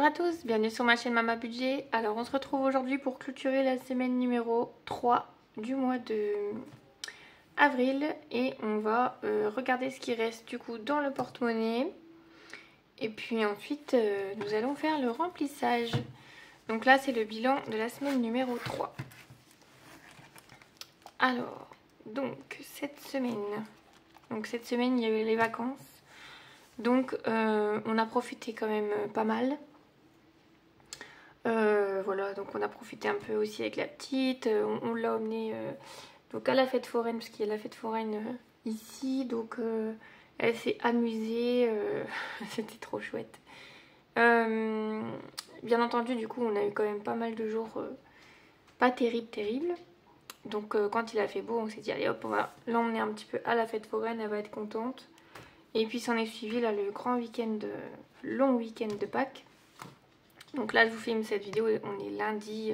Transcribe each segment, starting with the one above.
à tous, bienvenue sur ma chaîne Mama Budget. Alors on se retrouve aujourd'hui pour clôturer la semaine numéro 3 du mois de avril. Et on va regarder ce qui reste du coup dans le porte-monnaie. Et puis ensuite nous allons faire le remplissage. Donc là c'est le bilan de la semaine numéro 3. Alors, donc cette semaine il y a eu les vacances. Donc on a profité quand même pas mal. Voilà, donc on a profité un peu aussi avec la petite. On l'a emmenée donc à la fête foraine, parce qu'il y a la fête foraine ici. Donc elle s'est amusée. C'était trop chouette. Bien entendu, du coup, on a eu quand même pas mal de jours pas terribles. Donc quand il a fait beau, on s'est dit allez hop, on va l'emmener un petit peu à la fête foraine, elle va être contente. Et puis s'en est suivi là le grand week-end, long week-end de Pâques. Donc là je vous filme cette vidéo, on est lundi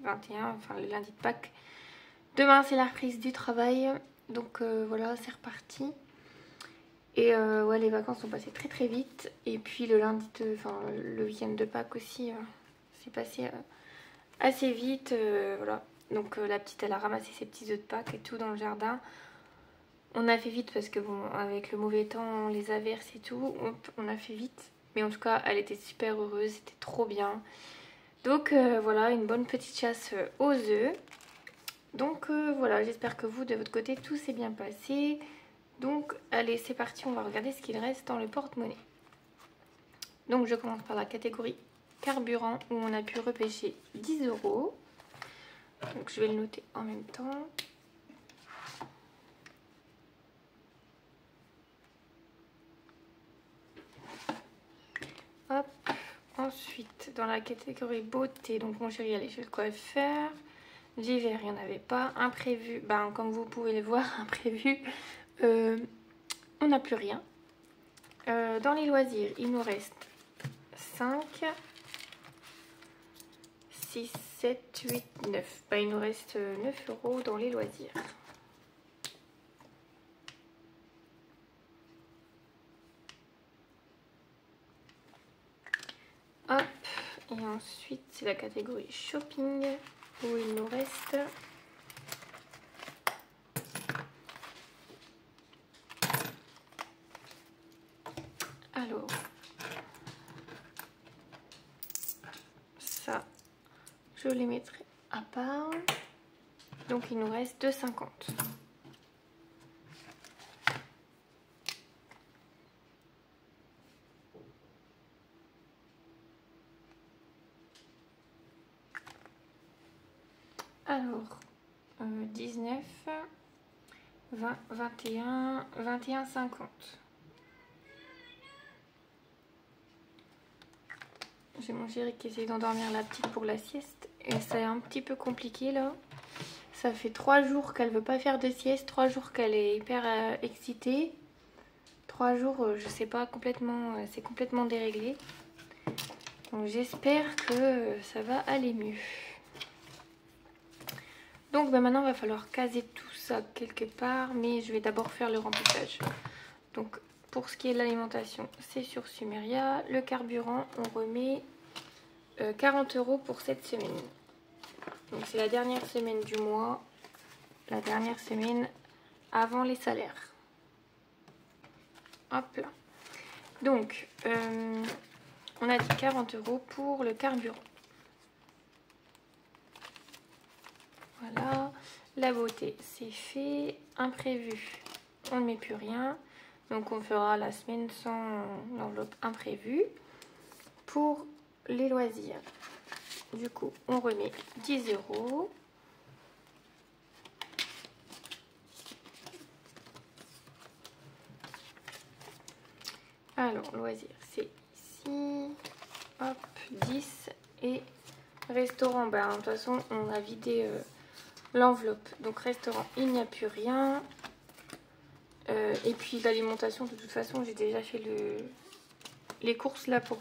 21, enfin le lundi de Pâques. Demain c'est la reprise du travail, donc voilà c'est reparti. Et ouais, les vacances sont passées très vite. Et puis le le week-end de Pâques aussi c'est passé assez vite, voilà. Donc la petite elle a ramassé ses petits œufs de Pâques et tout dans le jardin. On a fait vite parce que bon, avec le mauvais temps, les averses et tout, on a fait vite. Mais en tout cas, elle était super heureuse, c'était trop bien. Donc voilà, une bonne petite chasse aux œufs. Donc voilà, j'espère que vous, de votre côté, tout s'est bien passé. Donc allez, c'est parti, on va regarder ce qu'il reste dans le porte-monnaie. Donc je commence par la catégorie carburant où on a pu repêcher 10 €. Donc je vais le noter en même temps. Hop. Ensuite, dans la catégorie beauté, donc mon chéri allait chez le coiffeur. L'hiver, il n'y en avait pas. Imprévu, ben, comme vous pouvez le voir, imprévu, on n'a plus rien. Dans les loisirs, il nous reste 5, 6, 7, 8, 9. Ben, il nous reste 9 € dans les loisirs. Hop, et ensuite c'est la catégorie shopping où il nous reste alors ça je les mettrai à part, donc il nous reste 2,50 €. Alors 19, 20, 21, 21,50 €. J'ai mon chéri qui essaie d'endormir la petite pour la sieste et c'est un petit peu compliqué là. Ça fait 3 jours qu'elle veut pas faire de sieste, 3 jours qu'elle est hyper excitée. 3 jours, je sais pas, complètement, c'est complètement déréglé. Donc j'espère que ça va aller mieux. Donc ben maintenant il va falloir caser tout ça quelque part, mais je vais d'abord faire le remplissage. Donc pour ce qui est de l'alimentation, c'est sur Sumeria. Le carburant, on remet 40 € pour cette semaine. Donc c'est la dernière semaine du mois, la dernière semaine avant les salaires. Hop là. Donc on a dit 40 € pour le carburant. Voilà, la beauté c'est fait. Imprévu, on ne met plus rien. Donc on fera la semaine sans enveloppe imprévue. Pour les loisirs, du coup on remet 10 €. Alors loisirs c'est ici. Hop, 10. Et restaurant, ben de toute façon on a vidé l'enveloppe, donc restaurant il n'y a plus rien. Et puis l'alimentation, de toute façon j'ai déjà fait les courses là pour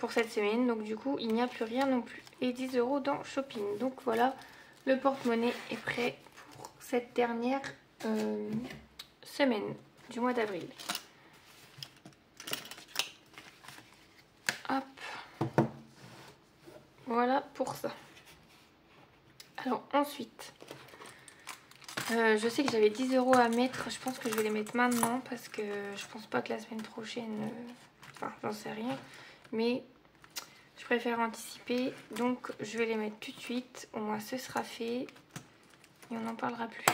cette semaine, donc du coup il n'y a plus rien non plus. Et 10 € dans shopping. Donc voilà, le porte-monnaie est prêt pour cette dernière semaine du mois d'avril. Voilà pour ça. Alors ensuite, je sais que j'avais 10 € à mettre. Je pense que je vais les mettre maintenant parce que je pense pas que la semaine prochaine... Enfin, j'en sais rien. Mais je préfère anticiper. Donc je vais les mettre tout de suite. Au moins ce sera fait. Et on n'en parlera plus.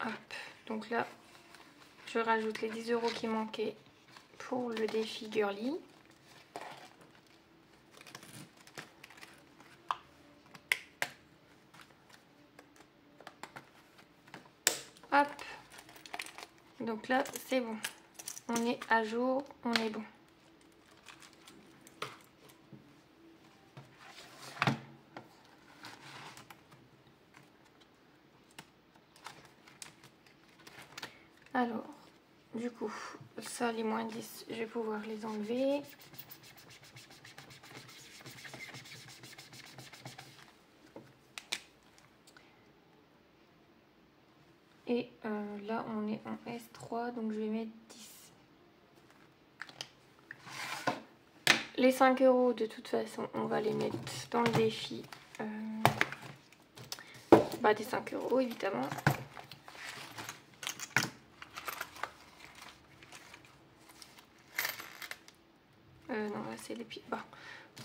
Hop. Donc là, je rajoute les 10 € qui manquaient pour le défi girly. Hop. Donc là, c'est bon. On est à jour, on est bon. Alors, du coup, ça, les moins 10, je vais pouvoir les enlever. Et là, on est en S3, donc je vais mettre 10. Les 5 € de toute façon, on va les mettre dans le défi des 5 € évidemment. Non, là c'est les pièces. Bah,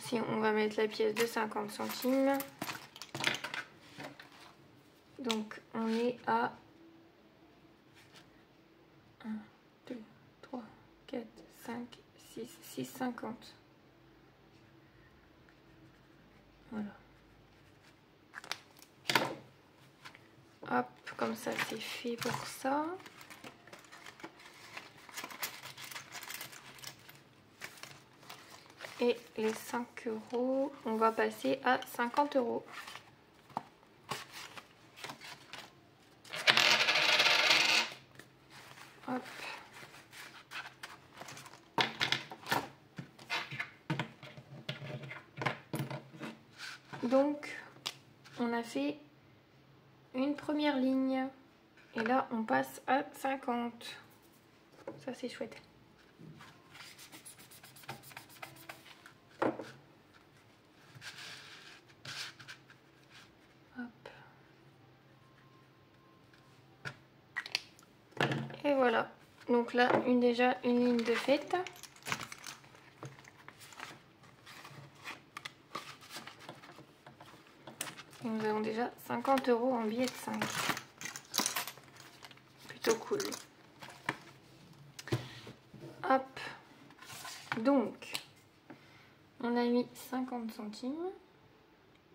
si on va mettre la pièce de 50 centimes. Donc on est à 1, 2, 3, 4, 5, 6, 50. Voilà. Hop, comme ça c'est fait pour ça. Et les 5 €, on va passer à 50 €. Hop. Donc, on a fait une première ligne. Et là, on passe à 50. Ça, c'est chouette. Hop. Et voilà. Donc là, déjà une ligne de faite. Et nous avons déjà 50 € en billets de 5. Plutôt cool. Hop. Donc, on a mis 50 centimes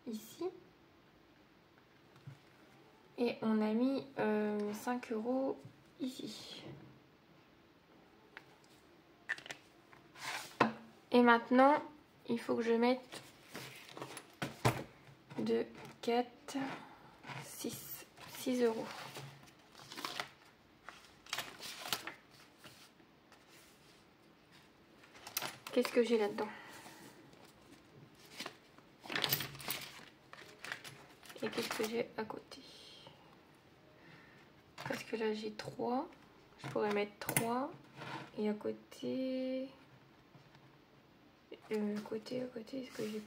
ici. Et on a mis 5 € ici. Et maintenant, il faut que je mette 2, 4, 6 €. Qu'est-ce que j'ai là-dedans? Et qu'est-ce que j'ai à côté? Parce que là j'ai 3. Je pourrais mettre 3. Et à côté... à côté, est-ce que j'ai...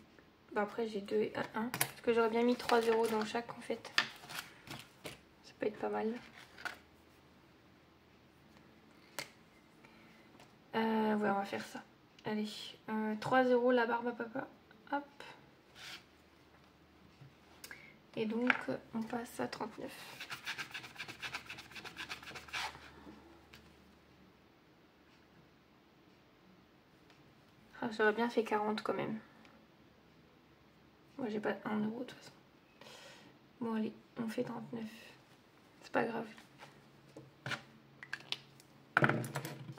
après j'ai 2 et 1. Parce que j'aurais bien mis 3 € dans chaque en fait. Ça peut être pas mal. Ouais, on va faire ça. Allez, 3 € la barbe à papa. Hop. Et donc, on passe à 39. Ah, j'aurais bien fait 40 quand même. Moi, j'ai pas 1 € de toute façon. Bon, allez, on fait 39. C'est pas grave.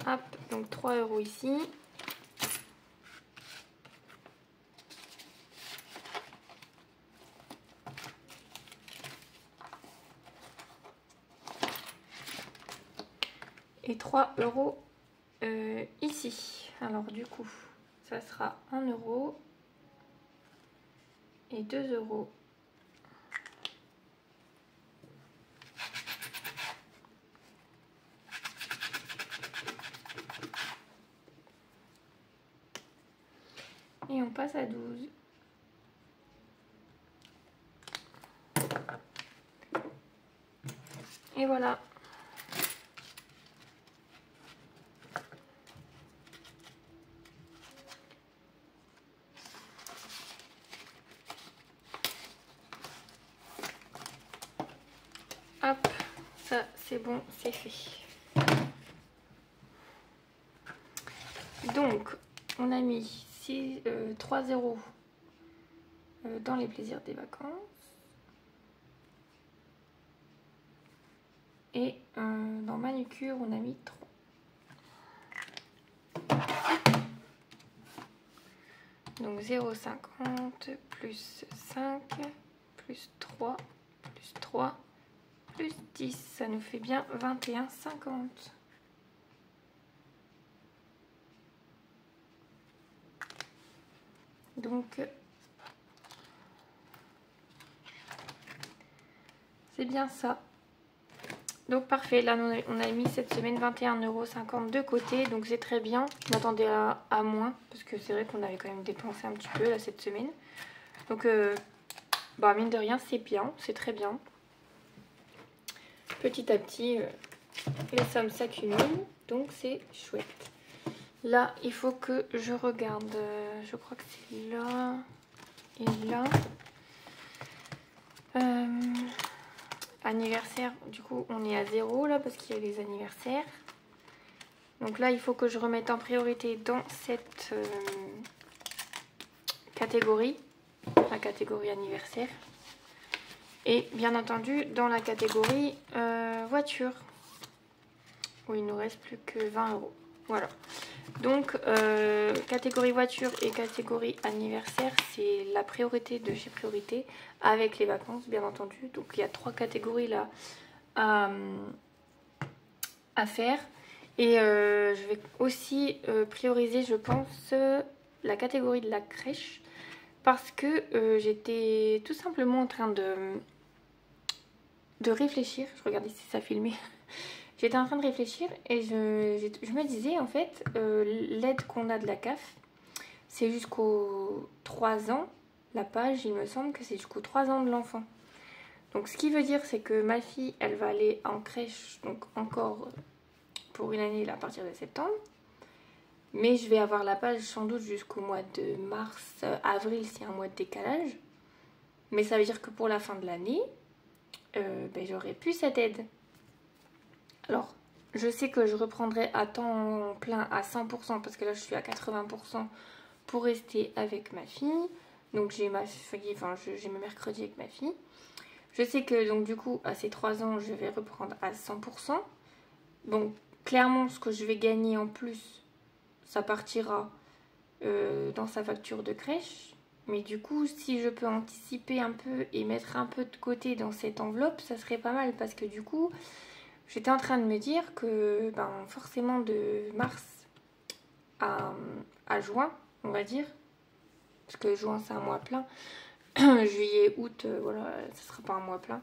Hop, donc 3 € ici. Et 3 € ici. Alors du coup, ça sera 1 € et 2 €. Et voilà. Hop, ça c'est bon, c'est fait. Donc, on a mis 3 € dans les plaisirs des vacances. Et dans manucure, on a mis 3. Donc 0,50 plus 5 plus 3 plus 3 plus 10, ça nous fait bien 21,50. Donc c'est bien ça. Donc parfait, là on a mis cette semaine 21,50 € de côté, donc c'est très bien. Je m'attendais à moins, parce que c'est vrai qu'on avait quand même dépensé un petit peu là cette semaine. Donc bah mine de rien c'est bien, c'est très bien. Petit à petit les sommes s'accumulent, donc c'est chouette. Là il faut que je regarde, je crois que c'est là et là. Anniversaire, du coup on est à 0 là parce qu'il y a les anniversaires. Donc là il faut que je remette en priorité dans cette catégorie, la catégorie anniversaire. Et bien entendu dans la catégorie voiture, où il nous reste plus que 20 €. Voilà. Donc catégorie voiture et catégorie anniversaire, c'est la priorité de chez Priorité, avec les vacances bien entendu. Donc il y a 3 catégories là à faire. Et je vais aussi prioriser, je pense, la catégorie de la crèche, parce que j'étais tout simplement en train de réfléchir. Je regardais si ça filmait. J'étais en train de réfléchir et je me disais en fait, l'aide qu'on a de la CAF, c'est jusqu'aux 3 ans. La page, il me semble que c'est jusqu'aux 3 ans de l'enfant. Donc ce qui veut dire, c'est que ma fille, elle va aller en crèche, donc encore pour une année là, à partir de septembre. Mais je vais avoir la page sans doute jusqu'au mois de mars, avril, s'il y a un mois de décalage. Mais ça veut dire que pour la fin de l'année, ben, j'aurai plus cette aide. Alors, je sais que je reprendrai à temps plein à 100% parce que là je suis à 80% pour rester avec ma fille. Donc j'ai ma fille, enfin j'ai mes mercredis avec ma fille. Je sais que donc du coup à ces 3 ans je vais reprendre à 100%. Donc clairement ce que je vais gagner en plus, ça partira dans sa facture de crèche. Mais du coup si je peux anticiper un peu et mettre un peu de côté dans cette enveloppe, ça serait pas mal parce que du coup... J'étais en train de me dire que ben, forcément de mars à juin, on va dire, parce que juin c'est un mois plein, juillet, août, voilà, ça sera pas un mois plein.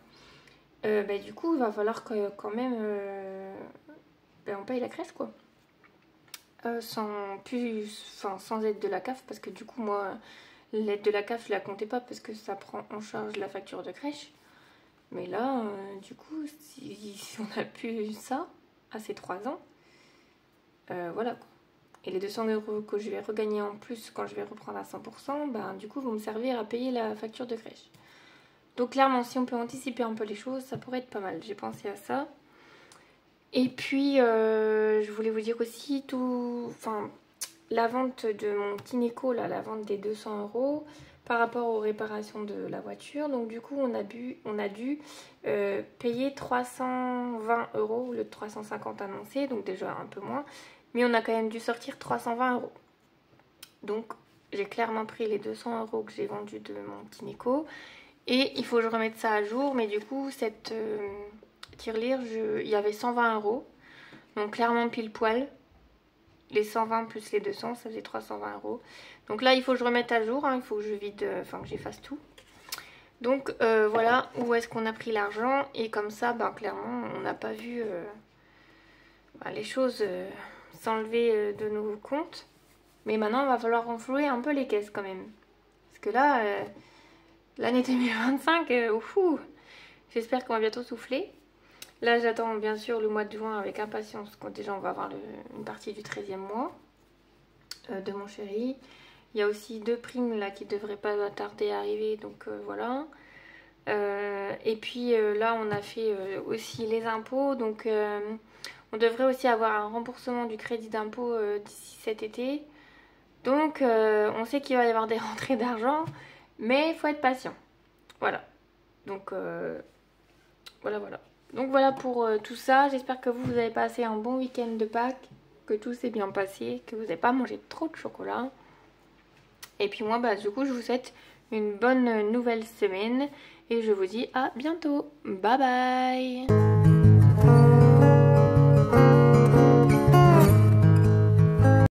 Ben, du coup, il va falloir que quand même ben, on paye la crèche quoi. Sans aide de la CAF, parce que du coup moi l'aide de la CAF je la comptais pas parce que ça prend en charge la facture de crèche. Mais là, du coup, si on a plus ça à ces 3 ans, voilà quoi. Et les 200 € que je vais regagner en plus quand je vais reprendre à 100%, ben, du coup, vont me servir à payer la facture de crèche. Donc clairement, si on peut anticiper un peu les choses, ça pourrait être pas mal. J'ai pensé à ça. Et puis, je voulais vous dire aussi la vente de mon Tineco, là, la vente des 200 € par rapport aux réparations de la voiture. Donc du coup, on a dû payer 320 € au lieu de 350 annoncés, donc déjà un peu moins. Mais on a quand même dû sortir 320 €. Donc j'ai clairement pris les 200 € que j'ai vendus de mon Tineco. Et il faut que je remette ça à jour. Mais du coup, cette tirelire, il y avait 120 €. Donc clairement pile poil. Les 120 plus les 200, ça faisait 320 €. Donc là, il faut que je remette à jour. Hein, il faut que je vide, que j'efface tout. Donc voilà où est-ce qu'on a pris l'argent. Et comme ça, ben, clairement, on n'a pas vu les choses s'enlever de nos comptes. Mais maintenant, il va falloir renflouer un peu les caisses quand même. Parce que là, l'année 2025, j'espère qu'on va bientôt souffler. Là j'attends bien sûr le mois de juin avec impatience, parce que déjà on va avoir une partie du 13e mois de mon chéri. Il y a aussi 2 primes là qui devraient pas tarder à arriver, donc voilà. Et puis là on a fait aussi les impôts, donc on devrait aussi avoir un remboursement du crédit d'impôt d'ici cet été. Donc on sait qu'il va y avoir des rentrées d'argent, mais il faut être patient. Voilà. Donc voilà. Donc voilà pour tout ça. J'espère que vous avez passé un bon week-end de Pâques, que tout s'est bien passé, que vous n'avez pas mangé trop de chocolat. Et puis moi, du coup, je vous souhaite une bonne nouvelle semaine et je vous dis à bientôt. Bye bye.